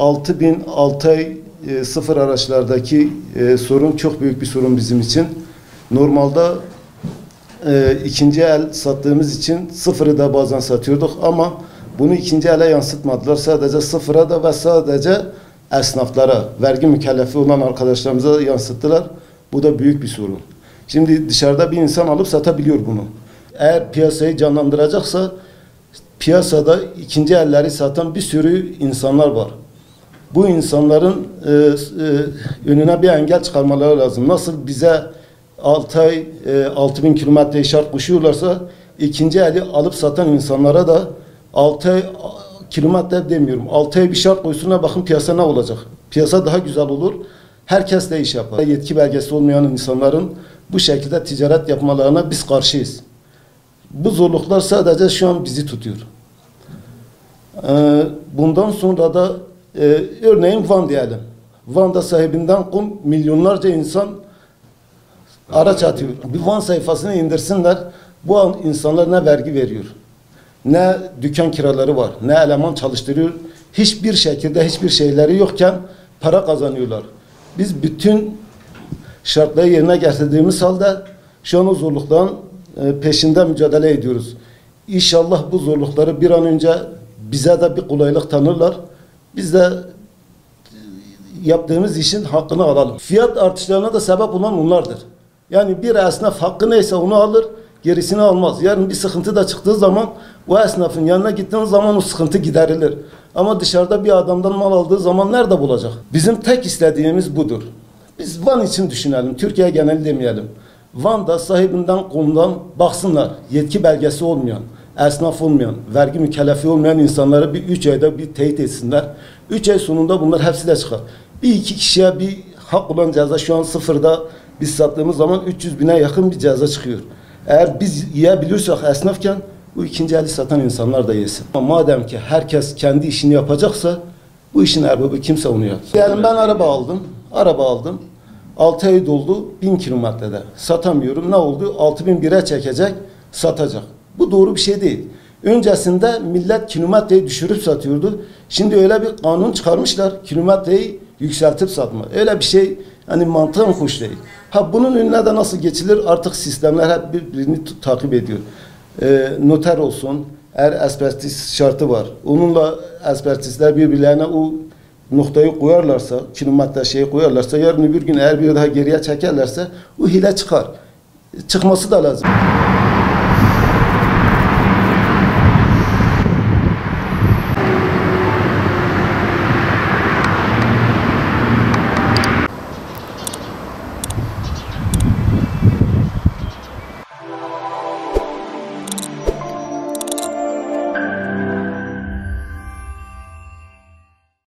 6000 6 ay sıfır araçlardaki sorun çok büyük bir sorun bizim için. Normalde ikinci el sattığımız için sıfırı da bazen satıyorduk ama bunu ikinci ele yansıtmadılar. Sadece sıfıra da ve sadece esnaflara, vergi mükellefi olan arkadaşlarımıza yansıttılar. Bu da büyük bir sorun. Şimdi dışarıda bir insan alıp satabiliyor bunu. Eğer piyasayı canlandıracaksa piyasada ikinci elleri satan bir sürü insanlar var. Bu insanların önüne bir engel çıkarmaları lazım. Nasıl bize 6 ay 6000 kilometre şart koşuyorlarsa ikinci eli alıp satan insanlara da 6 ay kilometre demiyorum. 6 ay bir şart koysunlar, bakın piyasa ne olacak? Piyasa daha güzel olur. Herkes de iş yapar. Yetki belgesi olmayan insanların bu şekilde ticaret yapmalarına biz karşıyız. Bu zorluklar sadece şu an bizi tutuyor. Bundan sonra da örneğin Van diyelim. Van'da sahibinden milyonlarca insan araç atıyor. Bir Van sayfasını indirsinler. Bu insanlar ne vergi veriyor, ne dükkan kiraları var, ne eleman çalıştırıyor. Hiçbir şekilde hiçbir şeyleri yokken para kazanıyorlar. Biz bütün şartları yerine getirdiğimiz halde şu an o zorlukların peşinde mücadele ediyoruz. İnşallah bu zorlukları bir an önce bize de bir kolaylık tanırlar. Biz de yaptığımız işin hakkını alalım. Fiyat artışlarına da sebep olan onlardır. Yani bir esnaf hakkı neyse onu alır, gerisini almaz. Yarın bir sıkıntı da çıktığı zaman o esnafın yanına gittiğiniz zaman o sıkıntı giderilir. Ama dışarıda bir adamdan mal aldığı zaman nerede bulacak? Bizim tek istediğimiz budur. Biz Van için düşünelim, Türkiye geneli demeyelim. Van'da sahibinden konudan baksınlar, yetki belgesi olmayan, esnaf olmayan, vergi mükellefi olmayan insanları bir 3 ayda bir teyit etsinler. 3 ay sonunda bunlar hepsi de çıkar. Bir iki kişiye bir hak olan ceza şu an sıfırda biz sattığımız zaman 300 bine yakın bir ceza çıkıyor. Eğer biz yiyebilirsek esnafken bu ikinci eli satan insanlar da yesin. Ama madem ki herkes kendi işini yapacaksa bu işin erbabı kimse onu yapsın. Diyelim ben araba aldım. 6 ay doldu 1000 kilometrede. Satamıyorum. Ne oldu? 6001'e çekecek, satacak. Bu doğru bir şey değil. Öncesinde millet kilometreyi düşürüp satıyordu. Şimdi öyle bir kanun çıkarmışlar. Kilometreyi yükseltip satma. Öyle bir şey hani mantığım hoş değil. Bunun önüne de nasıl geçilir? Artık sistemler hep birbirini takip ediyor. Noter olsun. Eğer ekspertiz şartı var. Onunla ekspertizler birbirlerine o noktayı koyarlarsa, kilometre şeyi koyarlarsa, yarın bir gün eğer bir daha geriye çekerlerse o hile çıkar. Çıkması da lazım.